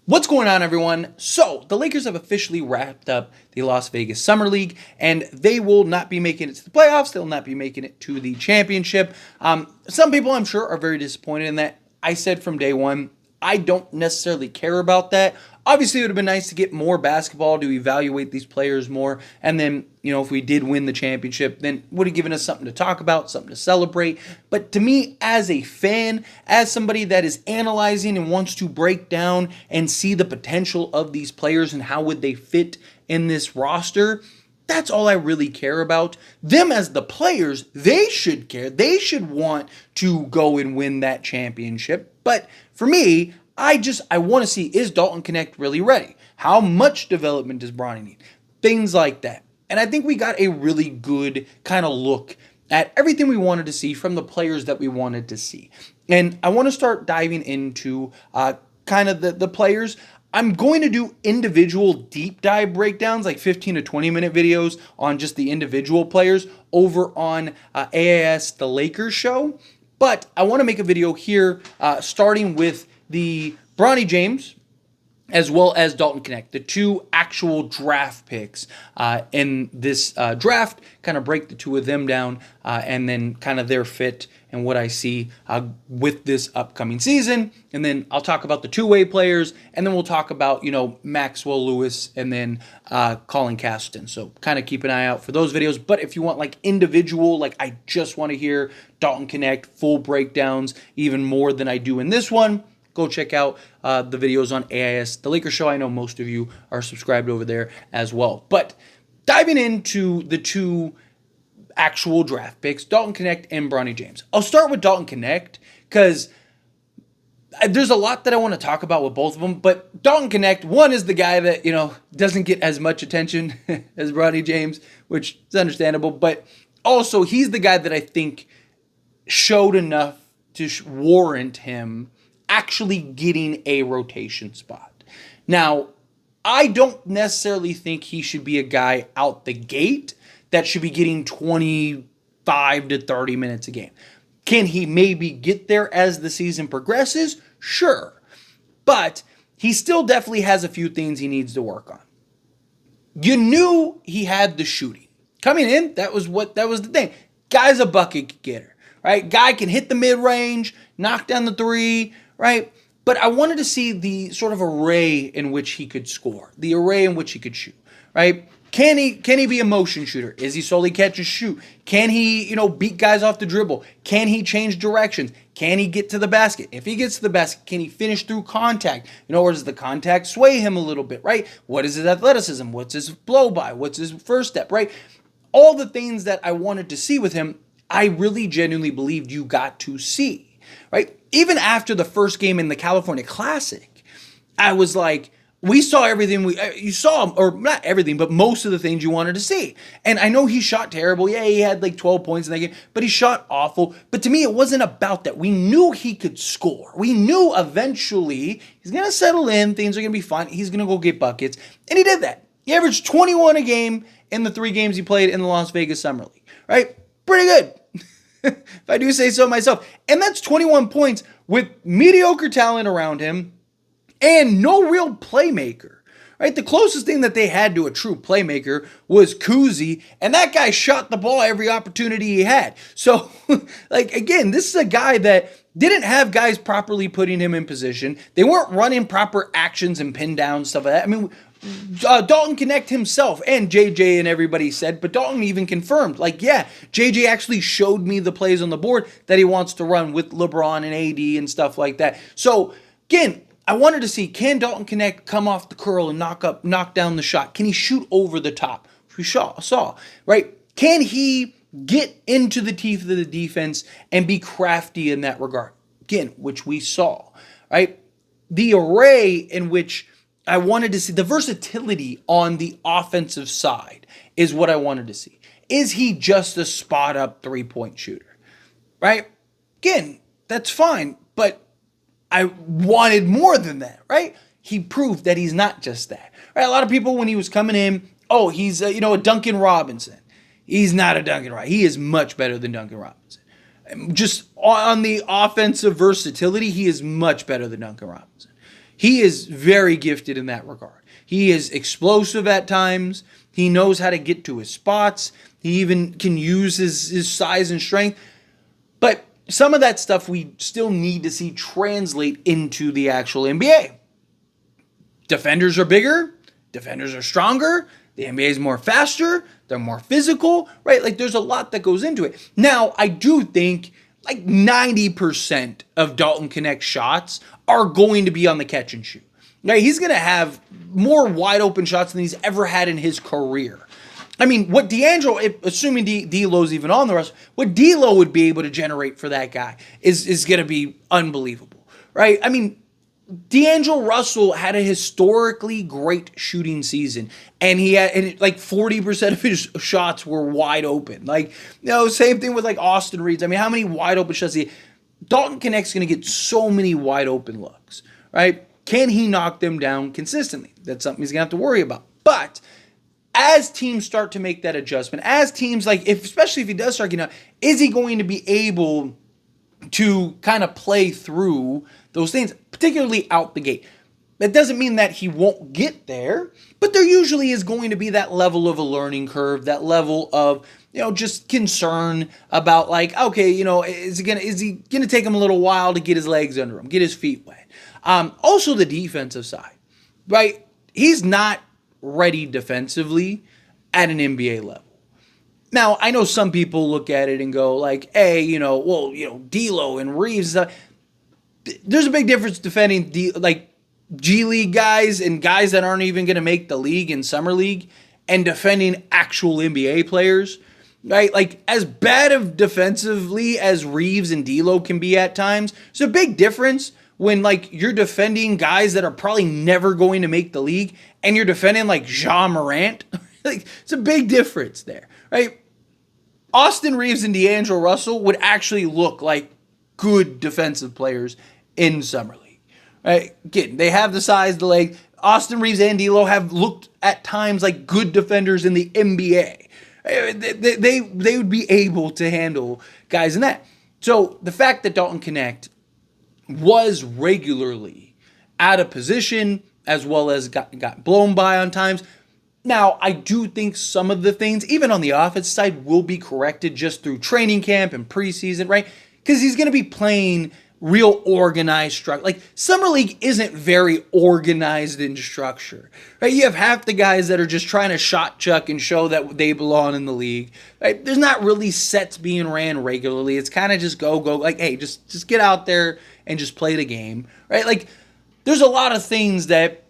What's going on, everyone? So, the Lakers have officially wrapped up the Las Vegas Summer League, and they will not be making it to the playoffs. They'll not be making it to the championship. Some people, I'm sure, are very disappointed in that. I said from day one, I don't necessarily care about that. Obviously, it would have been nice to get more basketball to evaluate these players more. And then, if we did win the championship, then it would have given us something to talk about, something to celebrate. But to me, as a fan, as somebody that is analyzing and wants to break down and see the potential of these players and how would they fit in this roster, that's all I really care about. Them as the players, they should care. They should want to go and win that championship. But for me, I want to see, is Dalton Knecht really ready? How much development does Bronny need? Things like that. And I think we got a really good kind of look at everything we wanted to see from the players that we wanted to see. And I want to start diving into kind of the players. I'm going to do individual deep dive breakdowns, like 15 to 20 minute videos on just the individual players over on AAS The Lakers Show. But I want to make a video here starting with the Bronny James as well as Dalton Knecht, the two actual draft picks in this draft, kind of break the two of them down and then kind of their fit and what I see with this upcoming season. And then I'll talk about the two-way players, and then we'll talk about, Maxwell Lewis and then Colin Castleton. So kind of keep an eye out for those videos. But if you want like individual, like I just want to hear Dalton Knecht full breakdowns even more than I do in this one, go check out the videos on AIS, The Lakers Show. I know most of you are subscribed over there as well. But diving into the two actual draft picks, Dalton Knecht and Bronny James. I'll start with Dalton Knecht because there's a lot that I want to talk about with both of them. But Dalton Knecht, one is the guy that, doesn't get as much attention as Bronny James, which is understandable. But also, he's the guy that I think showed enough to warrant him actually getting a rotation spot. Now, I don't necessarily think he should be a guy out the gate that should be getting 25 to 30 minutes a game. Can he maybe get there as the season progresses? Sure. But he still definitely has a few things he needs to work on. You knew he had the shooting. Coming in, that was the thing. Guy's a bucket getter, right? Guy can hit the mid-range, knock down the three, right? But I wanted to see the sort of array in which he could score, the array in which he could shoot, right? Can he be a motion shooter? Is he solely catch and shoot? Can he, beat guys off the dribble? Can he change directions? Can he get to the basket? If he gets to the basket, can he finish through contact? Or does the contact sway him a little bit, right? What is his athleticism? What's his blow by? What's his first step, right? All the things that I wanted to see with him, I really genuinely believed you got to see, right? Even after the first game in the California Classic, I was like, we saw everything you saw, or not everything, but most of the things you wanted to see. And I know he shot terrible. Yeah, he had like 12 points in that game, but he shot awful. But to me, it wasn't about that. We knew he could score. We knew eventually he's going to settle in. Things are going to be fine. He's going to go get buckets. And he did that. He averaged 21 a game in the 3 games he played in the Las Vegas Summer League, right? Pretty good. If I do say so myself. And that's 21 points with mediocre talent around him and no real playmaker, right? The closest thing that they had to a true playmaker was Kuzi, and that guy shot the ball every opportunity he had. So, again, this is a guy that didn't have guys properly putting him in position. They weren't running proper actions and pin down, stuff like that. I mean, Dalton Knecht himself and JJ and everybody said, but Dalton even confirmed, JJ actually showed me the plays on the board that he wants to run with LeBron and AD and stuff like that. So, again, I wanted to see, can Dalton Knecht come off the curl and knock down the shot? Can he shoot over the top? We saw, right? Can he get into the teeth of the defense and be crafty in that regard? Again, which we saw, right? The array in which I wanted to see, the versatility on the offensive side is what I wanted to see. Is he just a spot-up three-point shooter, right? Again, that's fine, but I wanted more than that, right? He proved that he's not just that, right? A lot of people, when he was coming in, he's a Duncan Robinson. He's not a Duncan Robinson. He is much better than Duncan Robinson. Just on the offensive versatility, he is much better than Duncan Robinson. He is very gifted in that regard. He is explosive at times. He knows how to get to his spots. He even can use his size and strength. But some of that stuff we still need to see translate into the actual NBA. Defenders are bigger. Defenders are stronger. The NBA is more faster. They're more physical, right? Like there's a lot that goes into it. Now, I do think like 90% of Dalton Knecht's shots are going to be on the catch and shoot. Right? He's going to have more wide open shots than he's ever had in his career. I mean, what D'Angelo, assuming D'Lo's even on the roster, what D'Lo would be able to generate for that guy is going to be unbelievable, right? I mean, D'Angelo Russell had a historically great shooting season, and he had like 40% of his shots were wide open. Like, same thing with like Austin Reeves. I mean, how many wide open shots? Dalton Knecht's going to get so many wide open looks, right? Can he knock them down consistently? That's something he's going to have to worry about. But as teams start to make that adjustment, as teams especially if he does start getting out, is he going to be able to kind of play through those things, particularly out the gate? That doesn't mean that he won't get there, but there usually is going to be that level of a learning curve, that level of, just concern about like, okay, is he gonna take him a little while to get his legs under him, get his feet wet? Also the defensive side, right? He's not ready defensively at an NBA level. Now, I know some people look at it and go like, hey, D'Lo and Reeves. There's a big difference defending G League guys and guys that aren't even going to make the league in summer league and defending actual NBA players, right? Like as bad of defensively as Reeves and D'Lo can be at times, there's a big difference when like you're defending guys that are probably never going to make the league and you're defending like Ja Morant. Like it's a big difference there, right? Austin Reeves and D'Angelo Russell would actually look like good defensive players in summer league, right? Again, they have the size, the leg. Austin Reeves and D'Lo have looked at times like good defenders in the NBA. They would be able to handle guys in that. So the fact that Dalton Knecht was regularly out of position as well as got blown by on times. Now, I do think some of the things, even on the offense side, will be corrected just through training camp and preseason, right? Because he's going to be playing real organized structure. Like, Summer League isn't very organized in structure, right? You have half the guys that are just trying to shot chuck and show that they belong in the league, right? There's not really sets being ran regularly. It's kind of just go, like, hey, just get out there and just play the game, right? Like, there's a lot of things that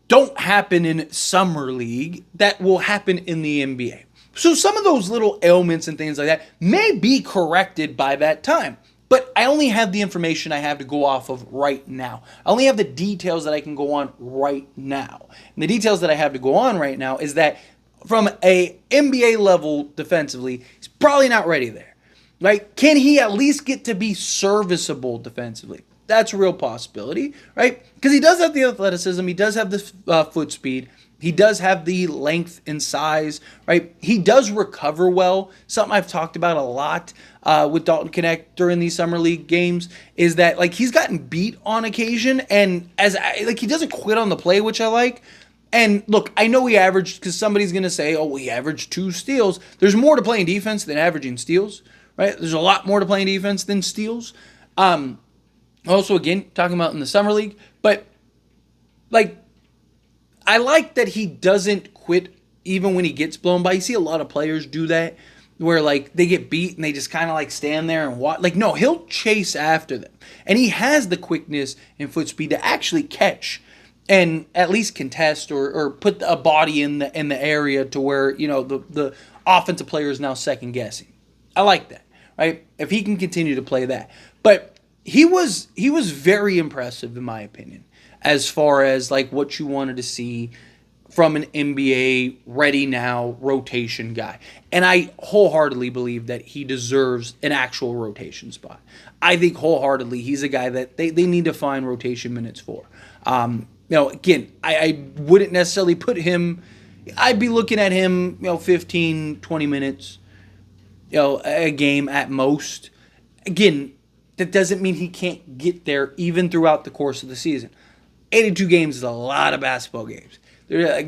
don't happen in Summer League that will happen in the NBA. So some of those little ailments and things like that may be corrected by that time. But I only have the information I have to go off of right now. I only have the details that I can go on right now. And the details that I have to go on right now is that from a NBA level defensively, he's probably not ready there. Right? Can he at least get to be serviceable defensively? That's a real possibility, right? Because he does have the athleticism. He does have the foot speed. He does have the length and size, right? He does recover well. Something I've talked about a lot with Dalton Knecht during these summer league games is that like he's gotten beat on occasion, and he doesn't quit on the play, which I like. And look, I know he averaged, because somebody's going to say, oh, well, he averaged 2 steals. There's more to playing defense than averaging steals, right? There's a lot more to playing defense than steals. Also, again, talking about in the summer league, but like, I like that he doesn't quit even when he gets blown by. You see a lot of players do that where like they get beat and they just kind of like stand there and watch. Like, no, he'll chase after them. And he has the quickness and foot speed to actually catch and at least contest or put a body in the area to where, you know, the offensive player is now second guessing. I like that, right? If he can continue to play that. But he was very impressive in my opinion, as far as like what you wanted to see from an NBA ready now rotation guy. And I wholeheartally believe that he deserves an actual rotation spot. I think wholeheartedly he's a guy that they need to find rotation minutes for. Again, I wouldn't necessarily put him, I'd be looking at him, 15, 20 minutes, a game at most. Again, that doesn't mean he can't get there even throughout the course of the season. 82 games is a lot of basketball games.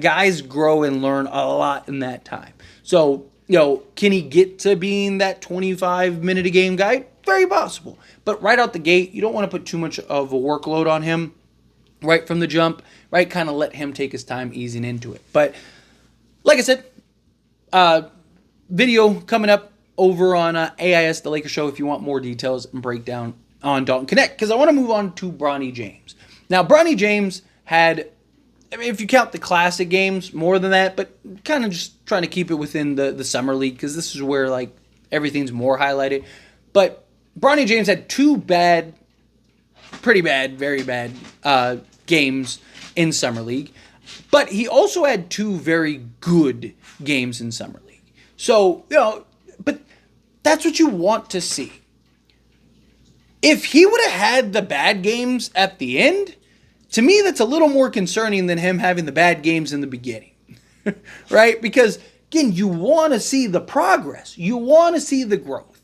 Guys grow and learn a lot in that time. So, can he get to being that 25-minute a game guy? Very possible. But right out the gate, you don't want to put too much of a workload on him right from the jump, right? Kind of let him take his time easing into it. But like I said, video coming up over on AIS, The Lakers Show, if you want more details and breakdown on Dalton Knecht, because I want to move on to Bronny James. Now, Bronny James had, if you count the classic games, more than that, but kind of just trying to keep it within the summer league, because this is where like everything's more highlighted. But Bronny James had two bad, pretty bad, very bad games in summer league, but he also had two very good games in summer league. So, but that's what you want to see. If he would have had the bad games at the end, to me, that's a little more concerning than him having the bad games in the beginning, right? Because, again, you want to see the progress. You want to see the growth.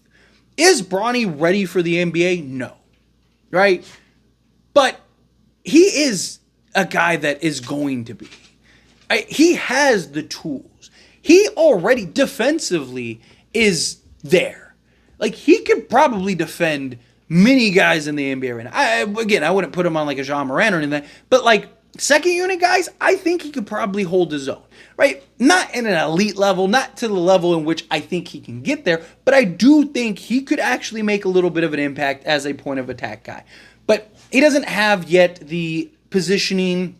Is Bronny ready for the NBA? No, right? But he is a guy that is going to be. He has the tools. He already defensively is there. Like, he could probably defend many guys in the NBA right now. I wouldn't put him on like a Jean Moran or anything, but like second unit guys, I think he could probably hold his own, right? Not in an elite level, not to the level in which I think he can get there, but I do think he could actually make a little bit of an impact as a point of attack guy. But he doesn't have yet the positioning,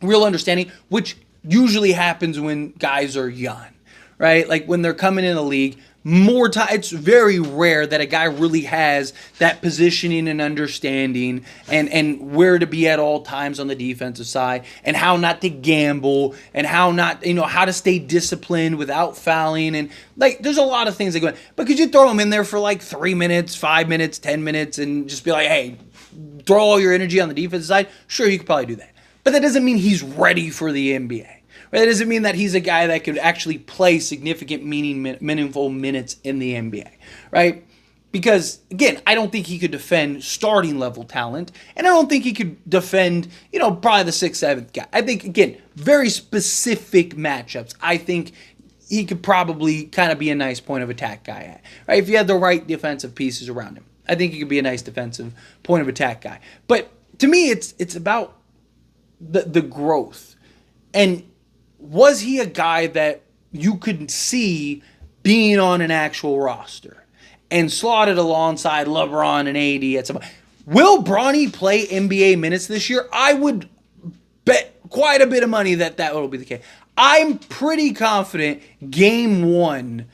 real understanding, which usually happens when guys are young, right? Like when they're coming in the league, more time, it's very rare that a guy really has that positioning and understanding and where to be at all times on the defensive side and how not to gamble and how not, how to stay disciplined without fouling. And like, there's a lot of things that go on. But could you throw him in there for like 3 minutes, 5 minutes, 10 minutes and just be like, hey, throw all your energy on the defensive side? Sure, you could probably do that. But that doesn't mean he's ready for the NBA. That doesn't mean that he's a guy that could actually play significant, meaningful minutes in the NBA, right? Because, again, I don't think he could defend starting level talent, and I don't think he could defend, probably the 6th, 7th guy. I think, again, very specific matchups. I think he could probably kind of be a nice point of attack guy at, right? If you had the right defensive pieces around him, I think he could be a nice defensive point of attack guy. But to me, it's about the growth. And was he a guy that you could see being on an actual roster and slotted alongside LeBron and AD at some point? Will Bronny play NBA minutes this year? I would bet quite a bit of money that will be the case. I'm pretty confident game 1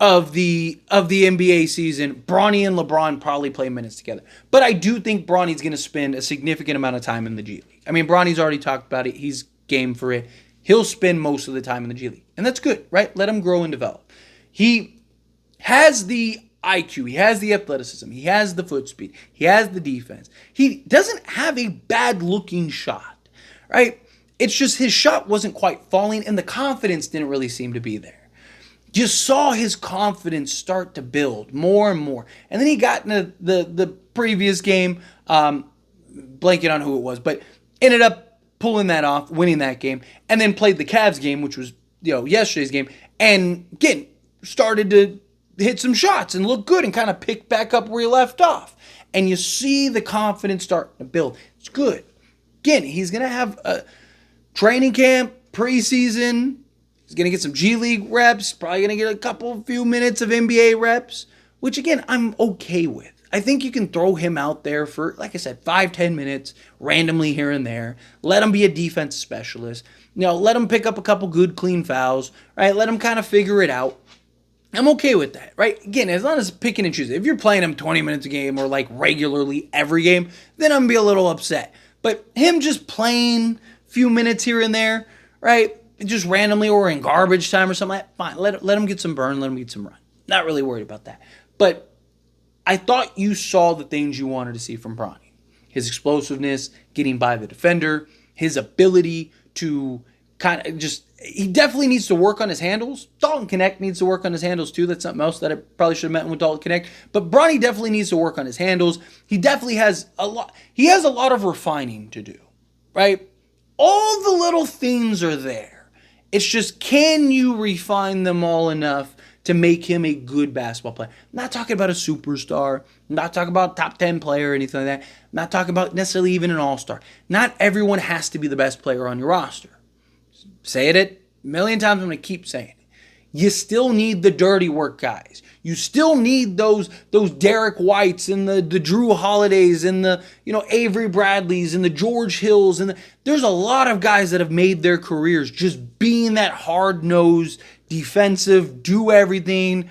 of the NBA season, Bronny and LeBron probably play minutes together. But I do think Bronny's going to spend a significant amount of time in the G League. I mean, Bronny's already talked about it. He's game for it. He'll spend most of the time in the G League. And that's good, right? Let him grow and develop. He has the IQ. He has the athleticism. He has the foot speed. He has the defense. He doesn't have a bad-looking shot, right? It's just his shot wasn't quite falling, and the confidence didn't really seem to be there. You saw his confidence start to build more and more. And then he got into the previous game, blanking on who it was, but ended up pulling that off, winning that game, and then played the Cavs game, which was yesterday's game, and again started to hit some shots and look good and kind of pick back up where he left off. And you see the confidence starting to build. It's good. Again, he's going to have a training camp, preseason. He's going to get some G League reps, probably going to get a few minutes of NBA reps, which again, I'm okay with. I think you can throw him out there for, like I said, 5-10 minutes randomly here and there. Let him be a defense specialist. Let him pick up a couple good, clean fouls, right? Let him kind of figure it out. I'm okay with that, right? Again, as long as picking and choosing. If you're playing him 20 minutes a game or like regularly every game, then I'm going to be a little upset. But him just playing a few minutes here and there, right? Just randomly or in garbage time or something like that, fine. Let him get some burn, let him get some run. Not really worried about that. But I thought you saw the things you wanted to see from Bronny. His explosiveness, getting by the defender, his ability to kind of he definitely needs to work on his handles. Dalton Knecht needs to work on his handles too. That's something else that I probably should have met with Dalton Knecht. But Bronny definitely needs to work on his handles. He definitely has a lot of refining to do. right? All the little things are there. It's just, can you refine them all enough to make him a good basketball player? I'm not talking about a superstar. I'm not talking about top 10 player or anything like that. I'm not talking about necessarily even an all-star. Not everyone has to be the best player on your roster. Say it a million times, I'm going to keep saying it. You still need the dirty work guys. You still need those Derek Whites and the Drew Holidays and the Avery Bradleys and the George Hills, and there's a lot of guys that have made their careers just being that hard-nosed, defensive, do everything,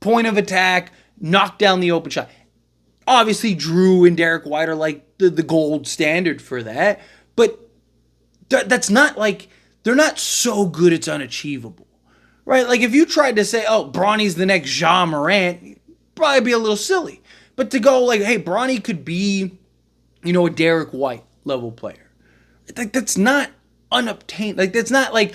point of attack, knock down the open shot. Obviously, Drew and Derek White are like the gold standard for that, but that's not like, they're not so good it's unachievable. Right? Like if you tried to say, oh, Bronny's the next Ja Morant, it'd probably be a little silly. But to go like, hey, Bronny could be, a Derek White level player. Like that's not unobtained. Like that's not like,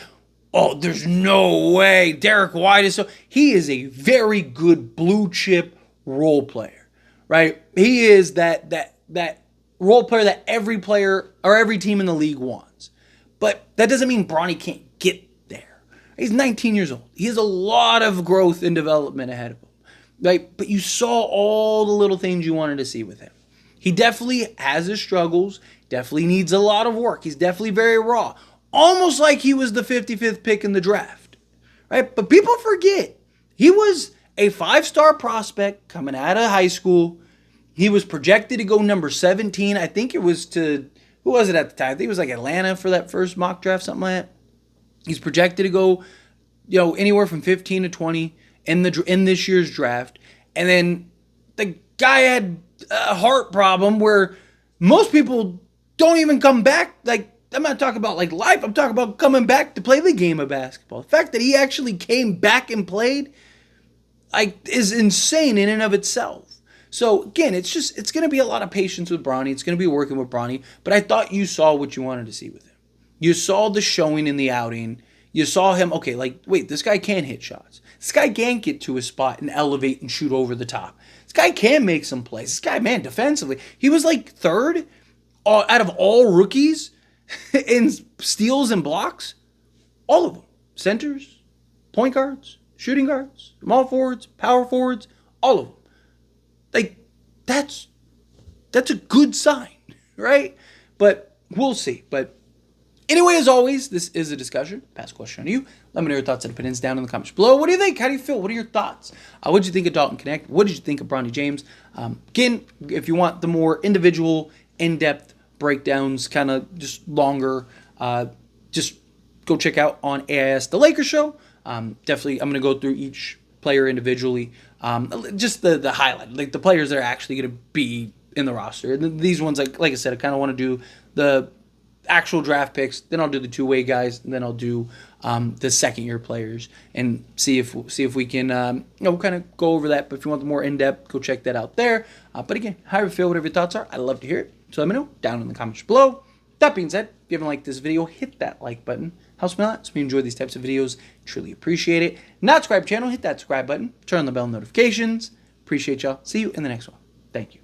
oh, there's no way Derek White is so. He is a very good blue chip role player. Right? He is that role player that every player or every team in the league wants. But that doesn't mean Bronny can't get. He's 19 years old. He has a lot of growth and development ahead of him. Right? But you saw all the little things you wanted to see with him. He definitely has his struggles, definitely needs a lot of work. He's definitely very raw. Almost like he was the 55th pick in the draft. Right? But people forget, he was a 5-star prospect coming out of high school. He was projected to go number 17. I think it was to, who was it at the time? I think it was like Atlanta for that first mock draft, something like that. He's projected to go, anywhere from 15 to 20 in this year's draft. And then the guy had a heart problem where most people don't even come back. Like, I'm not talking about like life. I'm talking about coming back to play the game of basketball. The fact that he actually came back and played, is insane in and of itself. So again, it's going to be a lot of patience with Bronny. It's going to be working with Bronny. But I thought you saw what you wanted to see with him. You saw the showing in the outing. You saw him, okay, like, wait, this guy can hit shots. This guy can get to his spot and elevate and shoot over the top. This guy can make some plays. This guy, man, defensively, he was like third out of all rookies in steals and blocks. All of them. Centers, point guards, shooting guards, small forwards, power forwards, all of them. Like, that's a good sign, right? But we'll see. But anyway, as always, this is a discussion. Pass a question on you. Let me know your thoughts and opinions down in the comments below. What do you think? How do you feel? What are your thoughts? What did you think of Dalton Knecht? What did you think of Bronny James? Again, if you want the more individual, in-depth breakdowns, kind of just longer, just go check out on AIS The Lakers Show. Definitely, I'm going to go through each player individually. Just the highlight, like the players that are actually going to be in the roster. And these ones, like I said, I kind of want to do the actual draft picks, then I'll do the two-way guys, and then I'll do the second-year players and see if we can kind of go over that. But if you want the more in-depth, go check that out there. But again, however you feel, whatever your thoughts are, I'd love to hear it. So let me know down in the comments below. That being said, if you haven't liked this video, hit that like button. Helps me a lot. So if you enjoy these types of videos, truly appreciate it. Not subscribe to the channel, hit that subscribe button. Turn on the bell notifications. Appreciate y'all. See you in the next one. Thank you.